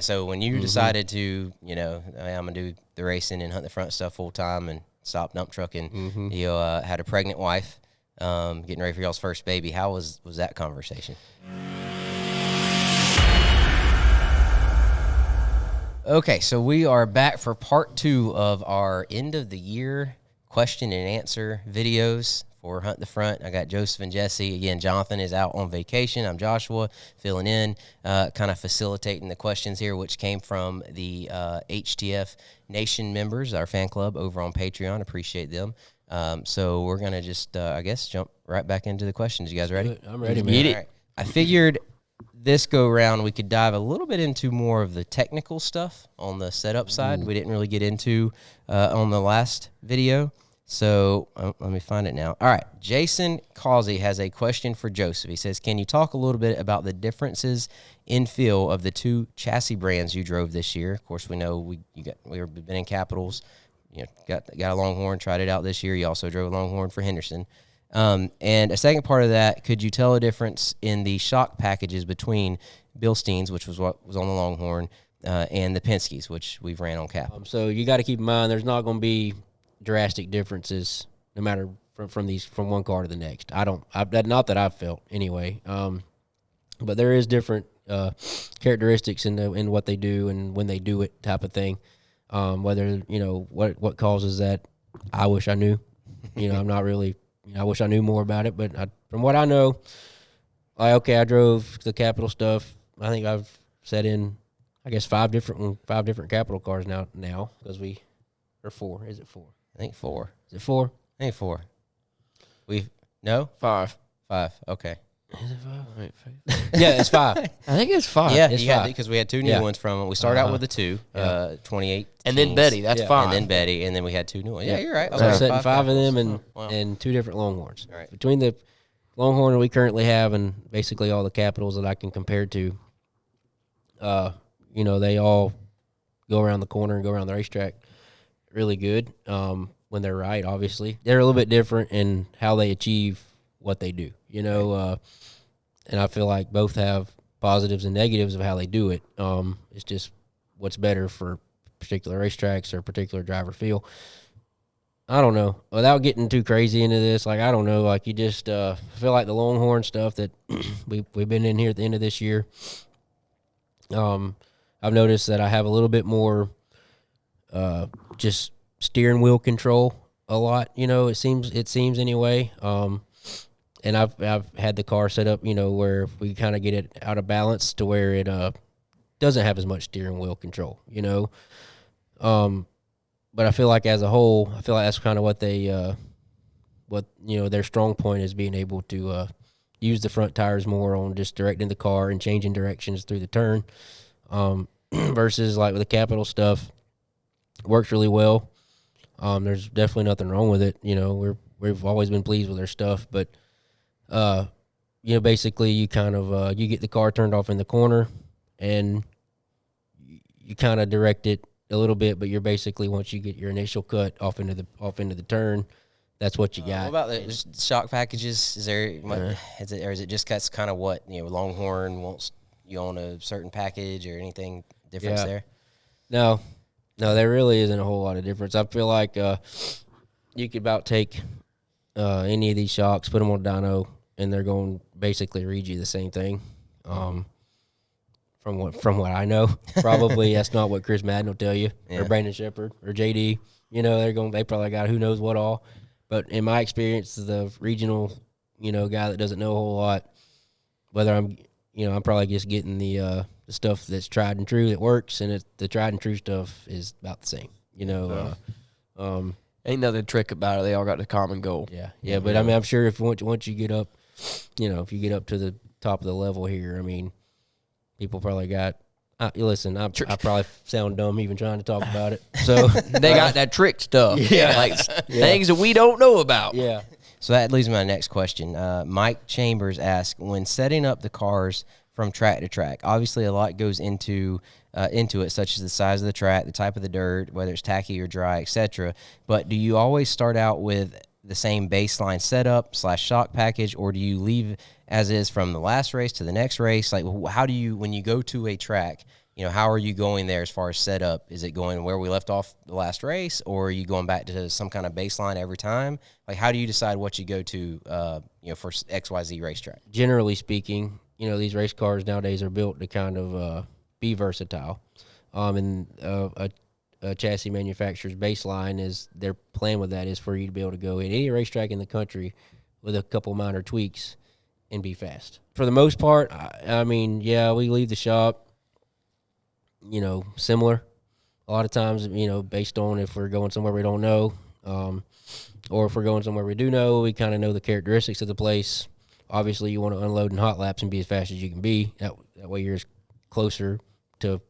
So when you decided to, I'm going to do the racing and hunt the front stuff full time and stop dump trucking, you had a pregnant wife, getting ready for y'all's first baby. How was that conversation? Okay, so we are back for part 2 of our end of the year question and answer videos for Hunt the Front. I got Joseph and Jesse. Again, Jonathan is out on vacation. I'm Joshua, filling in, kind of facilitating the questions here, which came from the HTF Nation members, our fan club over on Patreon. Appreciate them. So we're going to just, I guess, jump right back into the questions. You guys ready? I'm ready, man. All right. I figured this go around we could dive a little bit into more of the technical stuff on the setup side. We didn't really get into on the last video. So let me find it now. All right. Jason Causey has a question for Joseph. He says, can you talk a little bit about the differences in feel of the 2 chassis brands you drove this year? Of course, we know we've been in Capitals. Got a Longhorn, tried it out this year. You also drove a Longhorn for Henderson. And a second part of that, could you tell a difference in the shock packages between Bilstein's, which was what was on the Longhorn, and the Penske's, which we've ran on Cap? So you got to keep in mind there's not going to be drastic differences no matter from one car to the next. Not that I've felt anyway. But there is different characteristics in what they do and when they do it type of thing. Whether what causes that, I wish I knew. I'm not really. I wish I knew more about it, but from what I know, I drove the Capital stuff. I think I've set in, I guess, 5 different Capital cars now because or 4. Is it 4? I think 4. Is it 4? I think 4. No? 5. 5. Okay. Is it 5? Yeah, it's 5. I think it's 5. Yeah, it's 5 because we had 2 new ones from them. We started out with the 2, 28, and then Betty. That's 5. And then Betty, and then we had 2 new ones. Yeah, you're right. So I'm setting 5 of them and 2 different Longhorns. Right. Between the Longhorn we currently have and basically all the Capitals that I can compare to, they all go around the corner and go around the racetrack really good when they're right, obviously. They're a little bit different in how they achieve what they do, and I feel like both have positives and negatives of how they do it. It's just what's better for particular racetracks or particular driver feel. I don't know. Without getting too crazy into this, I don't know. You just feel like the Longhorn stuff that we've been in here at the end of this year. I've noticed that I have a little bit more just steering wheel control a lot. It seems anyway. And I've had the car set up, where we kind of get it out of balance to where it doesn't have as much steering wheel control, But I feel like as a whole, that's kind of what they, their strong point is being able to use the front tires more on just directing the car and changing directions through the turn, versus with the Capital stuff, works really well. There's definitely nothing wrong with it. We've always been pleased with their stuff, but basically you kind of you get the car turned off in the corner and you kind of direct it a little bit, but you're basically, once you get your initial cut off into the turn, that's what you got. What about the shock packages? Is it just that's kind of what Longhorn wants you on a certain package or anything difference there? No, there really isn't a whole lot of difference. I feel like you could about take any of these shocks, put them on dyno, and they're going to basically read you the same thing. From what I know, probably that's not what Chris Madden will tell you, or Brandon Shepard, or JD. They probably got who knows what all. But in my experience, the regional, guy that doesn't know a whole lot, whether I'm probably just getting the stuff that's tried and true that works, and the tried and true stuff is about the same. Ain't nothing trick about it. They all got the common goal. Yeah. But I mean, I'm sure if once you get up, if you get up to the top of the level here, I mean, people probably got. Listen, I probably sound dumb even trying to talk about it. So they got that trick stuff, things that we don't know about. Yeah. So that leads me to my next question. Mike Chambers asked, when setting up the cars from track to track, obviously a lot goes into it, such as the size of the track, the type of the dirt, whether it's tacky or dry, etc. But do you always start out with the same baseline setup / shock package, or do you leave as is from the last race to the next race? How do you, when you go to a track, how are you going there as far as setup? Is it going where we left off the last race, or are you going back to some kind of baseline every time? Like, how do you decide what you go to, for XYZ racetrack? Generally speaking, these race cars nowadays are built to kind of be versatile. And a chassis manufacturer's baseline is their plan with that is for you to be able to go in any racetrack in the country with a couple minor tweaks and be fast. For the most part, I mean, yeah, we leave the shop, similar. A lot of times, based on if we're going somewhere we don't know, or if we're going somewhere we do know, we kind of know the characteristics of the place. Obviously, you want to unload in hot laps and be as fast as you can be. That way you're closer to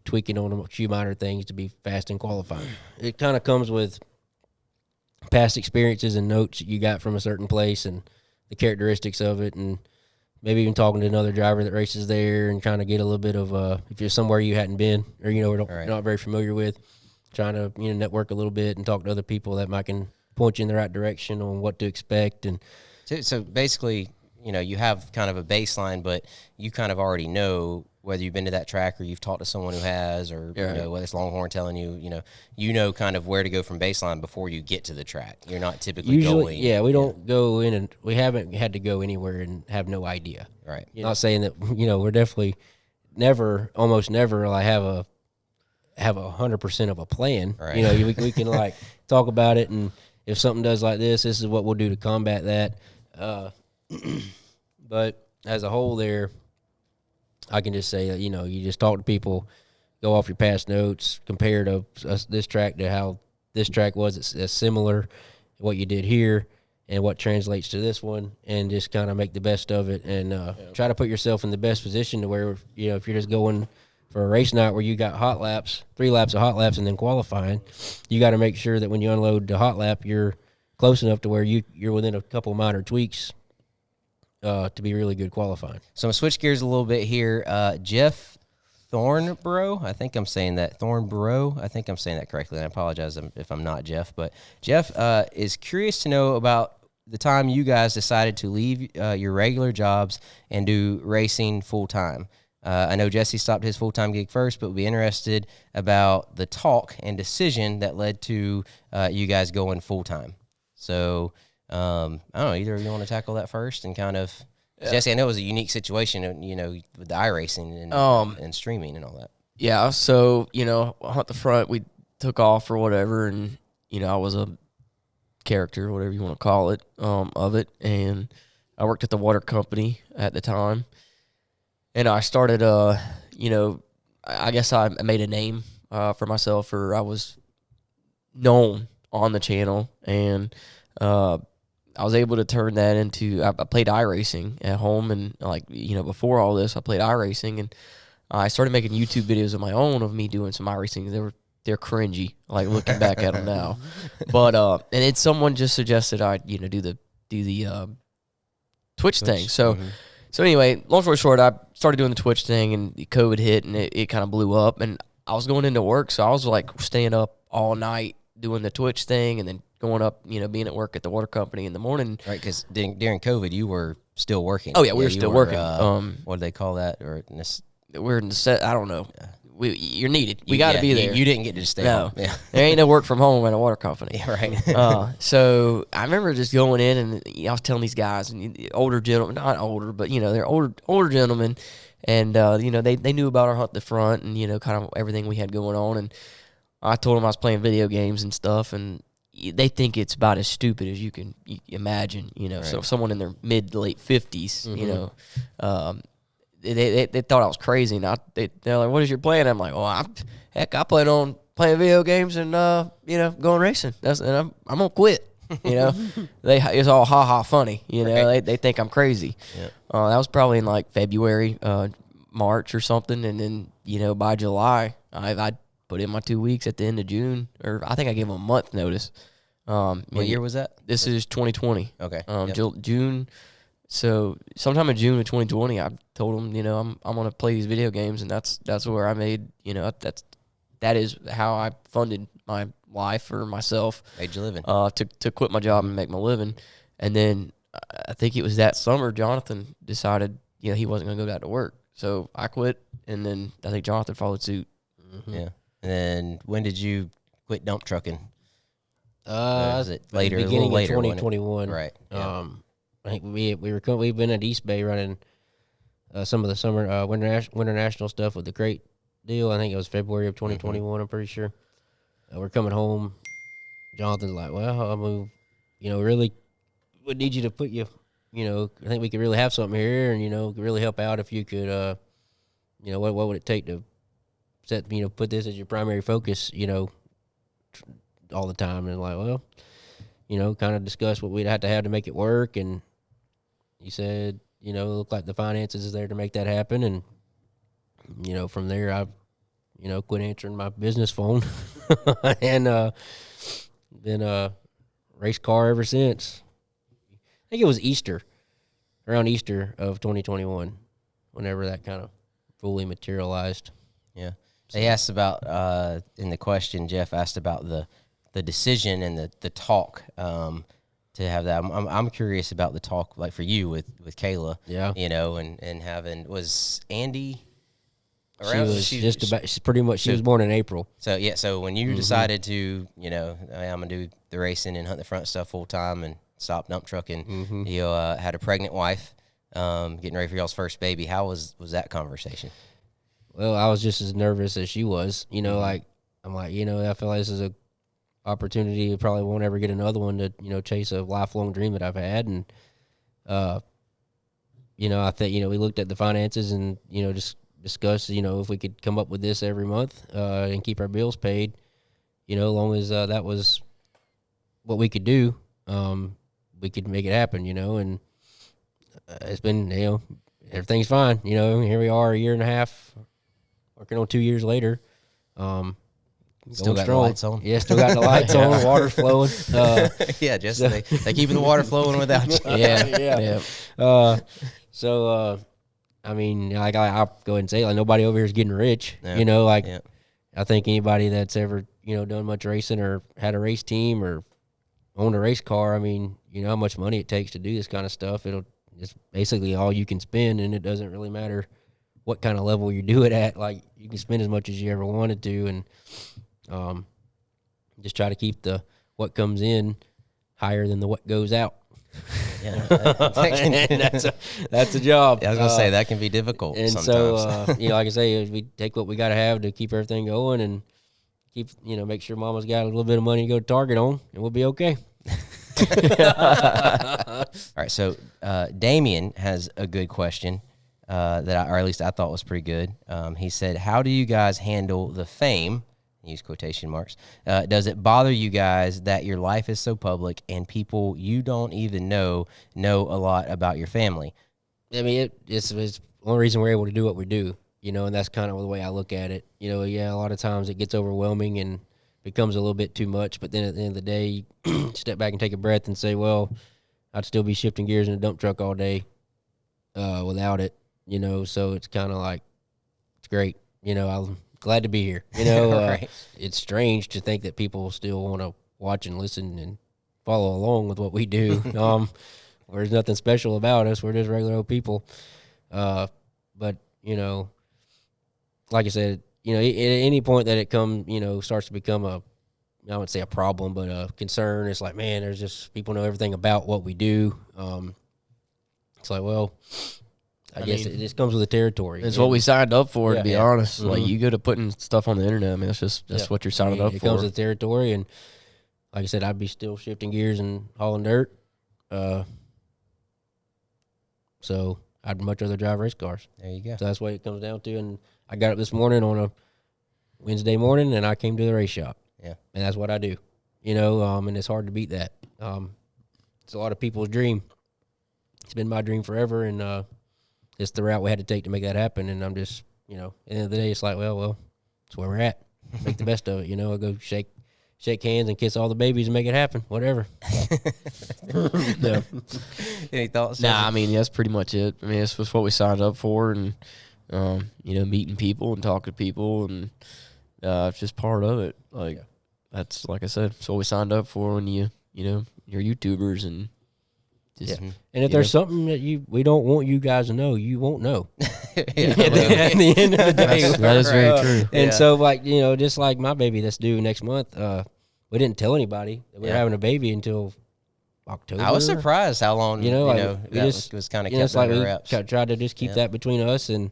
tweaking on a few minor things to be fast in qualifying. It kind of comes with past experiences and notes that you got from a certain place and the characteristics of it, and maybe even talking to another driver that races there and trying to get a little bit of if you're somewhere you hadn't been or not very familiar with, trying to network a little bit and talk to other people that might can point you in the right direction on what to expect. And so basically, you have kind of a baseline, but you kind of already know whether you've been to that track or you've talked to someone who has, or whether it's Longhorn telling you, kind of where to go from baseline before you get to the track. You're not typically going. Yeah, we don't go in, and we haven't had to go anywhere and have no idea. Right. Not saying that we're definitely almost never like have a 100% of a plan. Right. We can like talk about it, and if something does like this is what we'll do to combat that. But as a whole, there, I can just say that you just talk to people, go off your past notes, compare to this track to how this track was. It's similar to what you did here and what translates to this one, and just kind of make the best of it and try to put yourself in the best position to where if you're just going for a race night where you got hot laps, 3 laps of hot laps, and then qualifying, you got to make sure that when you unload the hot lap, you're close enough to where you're within a couple minor tweaks to be really good qualifying. So I'm going to switch gears a little bit here. Jeff Thornborough, I think I'm saying that correctly, and I apologize if I'm not, Jeff. But Jeff is curious to know about the time you guys decided to leave your regular jobs and do racing full-time. I know Jesse stopped his full-time gig first, but we'll be interested about the talk and decision that led to you guys going full-time. So I don't know, either of you want to tackle that first and kind of, Jesse, I know it was a unique situation, with the iRacing and streaming and all that. Yeah, so, Hunt the Front, we took off or whatever, and, I was a character, whatever you want to call it, of it, and I worked at the water company at the time, and I started, I guess I made a name for myself, or I was known on the channel, and I was able to turn that into, I played iRacing at home, and before all this, I played iRacing, and I started making YouTube videos of my own of me doing some iRacing. They're cringy, like looking back at them now, but and then someone just suggested I do the Twitch thing. So anyway, long story short, I started doing the Twitch thing, and COVID hit, and it kind of blew up, and I was going into work, so I was like staying up all night doing the Twitch thing, and then going up, being at work at the water company in the morning. Right, because during COVID, you were still working. Oh, yeah, we were still working. What do they call that? We're in the set. I don't know. You're needed. We got to be there. You didn't get to stay home. Yeah. There ain't no work from home at a water company. Yeah, right. So I remember just going in, and I was telling these guys, and older gentlemen, not older, but, they're older gentlemen, and, they knew about our Hunt the Front and, kind of everything we had going on. And I told them I was playing video games and stuff, and they think it's about as stupid as you can imagine, right. So someone in their mid to late 50s, they thought I was crazy, and they're like, "What is your plan?" I'm like, "Well, I plan on playing video games and going racing. And I'm gonna quit." It's all funny. Right. They think I'm crazy. Yep. That was probably in like February, March or something, and then by July I put in my 2 weeks at the end of June, or I think I gave them a month notice. What year was that? This is 2020. Okay. June. So sometime in June of 2020, I told them, I'm gonna play these video games, and that's where I made, that is how I funded my life for myself. Made your living. To quit my job and make my living, and then I think it was that summer Jonathan decided, he wasn't gonna go back to work. So I quit, and then I think Jonathan followed suit. Mm-hmm. Yeah. And then when did you quit dump trucking? Was it the later? A beginning little later, of wasn't it? 2021. Right. Yeah. I think we've been at East Bay running some of the summer winter national stuff with the crate deal. I think it was February of 2021. I'm pretty sure. We're coming home. Jonathan's like, well, I mean, really would need you to put you. I think we could really have something here, and could really help out if you could. What would it take to put this as your primary focus? All the time, and like, well, kind of discuss what we'd have to make it work, and he said, look like the finances is there to make that happen, and from there I quit answering my business phone and been race car ever since. I think it was around Easter of 2021, whenever that kind of fully materialized. Yeah. They asked about in the question. Jeff asked about the decision and the talk to have that. I'm curious about the talk, like for you with Kayla. Yeah. And having, was Andy around? She was born in April. So yeah. So when you decided to, I'm gonna do the racing and hunt the front stuff full time and stop dump trucking, you had a pregnant wife, getting ready for y'all's first baby. How was that conversation? Well, I was just as nervous as she was. Like I'm like, I feel like this is a opportunity. I probably won't ever get another one to chase a lifelong dream that I've had. And I think we looked at the finances and just discussed if we could come up with this every month and keep our bills paid. As long as that was what we could do, we could make it happen. And it's been everything's fine. Here we are, a year and a half, working on 2 years later. Still got strong. the lights on. Yeah, still got the lights on. Water's flowing. Yeah, just they keeping the water flowing without you. Yeah. I mean, like I'll go ahead and say, like nobody over here is getting rich. Yeah. I think anybody that's ever done much racing or had a race team or owned a race car, I mean, how much money it takes to do this kind of stuff. It's basically all you can spend, and it doesn't really matter what kind of level you do it at. Like you can spend as much as you ever wanted to, and just try to keep what comes in higher than the what goes out. Yeah, that's a job. Yeah, I was gonna say that can be difficult. And sometimes. so like I say, we take what we got to have to keep everything going, and keep make sure Mama's got a little bit of money to go to Target on, and we'll be okay. All right, so Damien has a good question or at least I thought was pretty good. He said, "How do you guys handle the fame?" Use quotation marks. Does it bother you guys that your life is so public and people you don't even know a lot about your family? I mean, it's the only reason we're able to do what we do, and that's kind of the way I look at it. A lot of times it gets overwhelming and becomes a little bit too much, but then at the end of the day, you step back and take a breath and say, well, I'd still be shifting gears in a dump truck all day without it, so it's kind of like, it's great. I'm glad to be here. Right. It's strange to think that people still want to watch and listen and follow along with what we do. There's nothing special about us. We're just regular old people. But, like I said, at any point that it starts to become I wouldn't say a problem, but a concern. It's like, man, there's just people know everything about what we do. It's like, well, I guess it just comes with the territory. It's what we signed up for, to be honest. Mm-hmm. Like, you go to putting stuff on the internet, I mean, that's what you're signing up for. It comes with the territory, and like I said, I'd be still shifting gears and hauling dirt. So I'd much rather drive race cars. There you go. So that's what it comes down to. And I got up this morning on a Wednesday morning, and I came to the race shop. Yeah. And that's what I do. And it's hard to beat that. It's a lot of people's dream. It's been my dream forever, and it's the route we had to take to make that happen. And I'm just, at the end of the day, it's like, well, it's where we're at. Make the best of it. I'll go shake hands and kiss all the babies and make it happen. Whatever. Yeah. Any thoughts? Nah, I mean, that's pretty much it. I mean, it's what we signed up for, and meeting people and talking to people, and it's just part of it. Like, that's, like I said, it's what we signed up for when you're YouTubers, and Just, And if there's something that we don't want you guys to know, you won't know. At the end of the day, that is very true. And so, like, just like my baby that's due next month, we didn't tell anybody that we were having a baby until October. I was surprised how long, we just was kind of kept it's like under we wraps. tried to just keep that between us and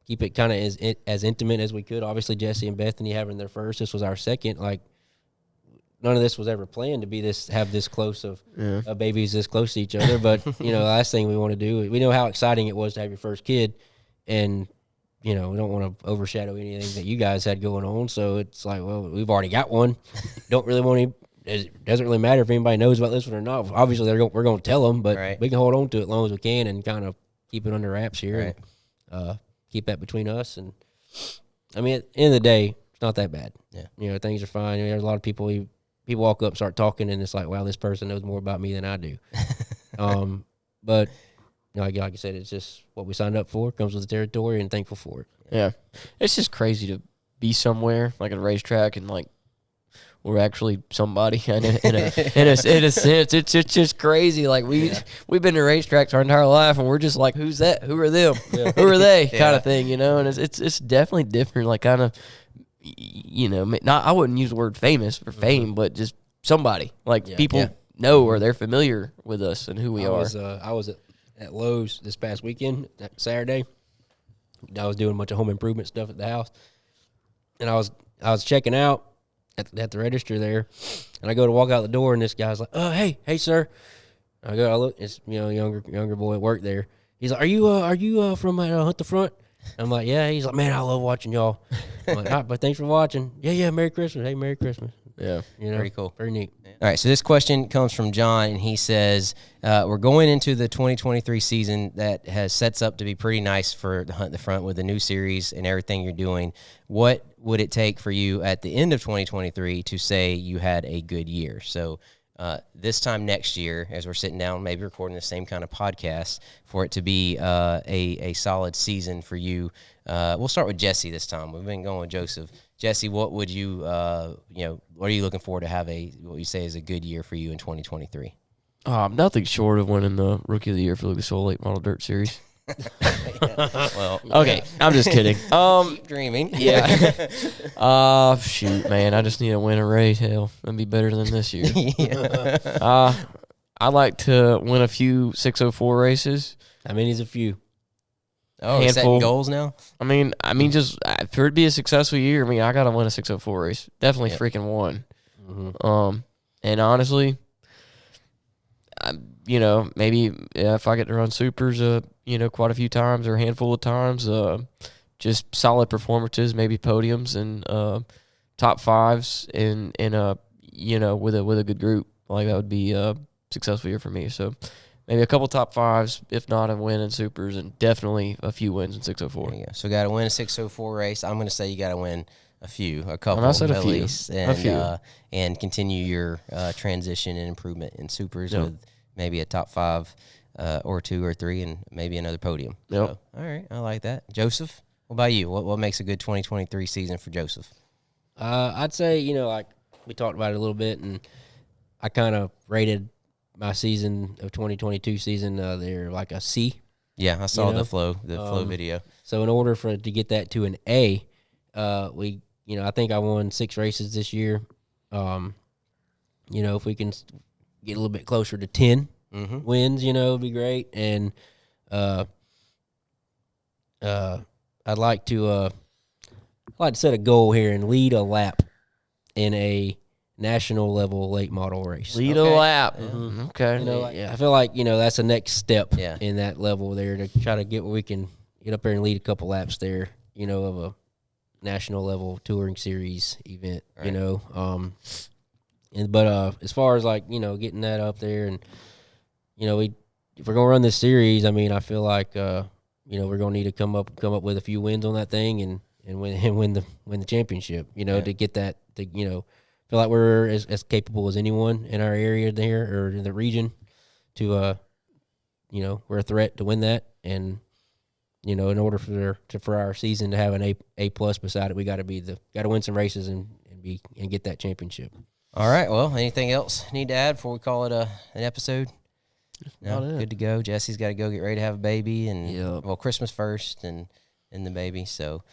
keep it kind of as intimate as we could. Obviously, Jesse and Bethany having their first. This was our second. Like, none of this was ever planned to be have this close of babies this close to each other. But, the last thing we want to do, we know how exciting it was to have your first kid. And, we don't want to overshadow anything that you guys had going on. So it's like, well, we've already got one. Don't really want to, it doesn't really matter if anybody knows about this one or not. Obviously, we're going to tell them, but we can hold on to it as long as we can and kind of keep it under wraps here and keep that between us. And, I mean, at the end of the day, it's not that bad. Yeah. Things are fine. There's a lot of people walk up, start talking, and it's like, wow, this person knows more about me than I do. But like I said, it's just what we signed up for, comes with the territory, and thankful for it. Yeah. It's just crazy to be somewhere, like at a racetrack, and, like, we're actually somebody. And in a sense, it's just crazy. Like, we've been to racetracks our entire life, and we're just like, who's that? Who are them? Who are they? Kind of thing, And it's definitely different, like, kind of, not, I wouldn't use the word famous for fame, but just somebody. Like, people know or they're familiar with us and who we are. I was at Lowe's this past weekend, that Saturday. I was doing a bunch of home improvement stuff at the house, and I was checking out at the register there, and I go to walk out the door, and this guy's like, "Oh, hey, sir." I look, it's younger boy at work there. He's like, "Are you from Hunt the Front?" I'm like, "Yeah." He's like, "Man, I love watching y'all." I'm like, "All right, but thanks for watching." Yeah, Merry Christmas. Hey, Merry Christmas. Yeah. Pretty cool. Very neat. All right, so this question comes from John, and he says, we're going into the 2023 season that sets up to be pretty nice for the Hunt the Front with the new series and everything you're doing. What would it take for you at the end of 2023 to say you had a good year? So this time next year, as we're sitting down, maybe recording the same kind of podcast, for it to be a solid season for you. We'll start with Jesse this time. We've been going with Joseph. Jesse, what would you, what are you looking for to have what you say is a good year for you in 2023? Nothing short of winning the Rookie of the Year for Lucas Oil Late Model Dirt Series. Well, okay, I'm just kidding. Keep dreaming. Yeah. Shoot, man, I just need to win a race. Hell, that'd be better than this year. I'd like to win a few 604 races. How many's a few? Oh, you're setting goals now? I mean, just for it to be a successful year, I got to win a 604 race. Definitely freaking one. Mm-hmm. And honestly, maybe if I get to run supers, quite a few times or a handful of times, just solid performances, maybe podiums and top fives in with a good group. Like, that would be a successful year for me. So maybe a couple top fives, if not a win in supers, and definitely a few wins in 604. There you go. So got to win a 604 race. I'm going to say you got to win a couple I said at a few. least, and continue your transition and improvement in supers with maybe a top five or two or three, and maybe another podium. Yep. So, all right, I like that. Joseph, what about you? What makes a good 2023 season for Joseph? I'd say, like we talked about it a little bit, and I kind of rated my season of 2022 season there like a C. Yeah, I saw the flow video. So in order to get that to an A, I think I won 6 races this year. If we can get a little bit closer to 10 wins, it'd be great. And I'd like to set a goal here and lead a lap in a national level late model race. Lead a lap. Mm-hmm. Okay. I feel like, that's the next step in that level there, to try to get where we can get up there and lead a couple laps there, of a national level touring series event, right. But as far as getting that up there, and, if we're going to run this series, I feel like, we're going to need to come up with a few wins on that thing and win the championship, to get that, feel like we're as capable as anyone in our area there or in the region to, we're a threat to win that. And, in order for our season to have an A plus beside it, we got to win some races and get that championship. All right. Well, anything else need to add before we call it an episode? No, About it. good to go. Jesse's got to go get ready to have a baby, and Yep. well, Christmas first, and the baby. So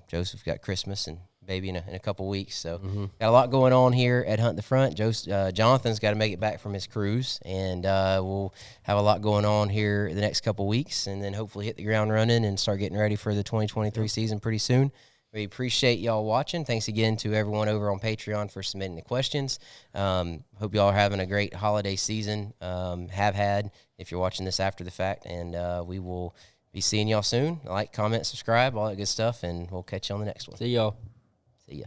Joseph got Christmas and baby in a couple weeks. So got a lot going on here at Hunt the Front. Jonathan's got to make it back from his cruise, and we'll have a lot going on here the next couple weeks, and then hopefully hit the ground running and start getting ready for the 2023 season pretty soon. We appreciate y'all watching. Thanks again to everyone over on Patreon for submitting the questions. Hope y'all are having a great holiday season. Have had, if you're watching this after the fact, and we will be seeing y'all soon. Like, comment, subscribe, all that good stuff, and we'll catch you on the next one. See y'all. See ya.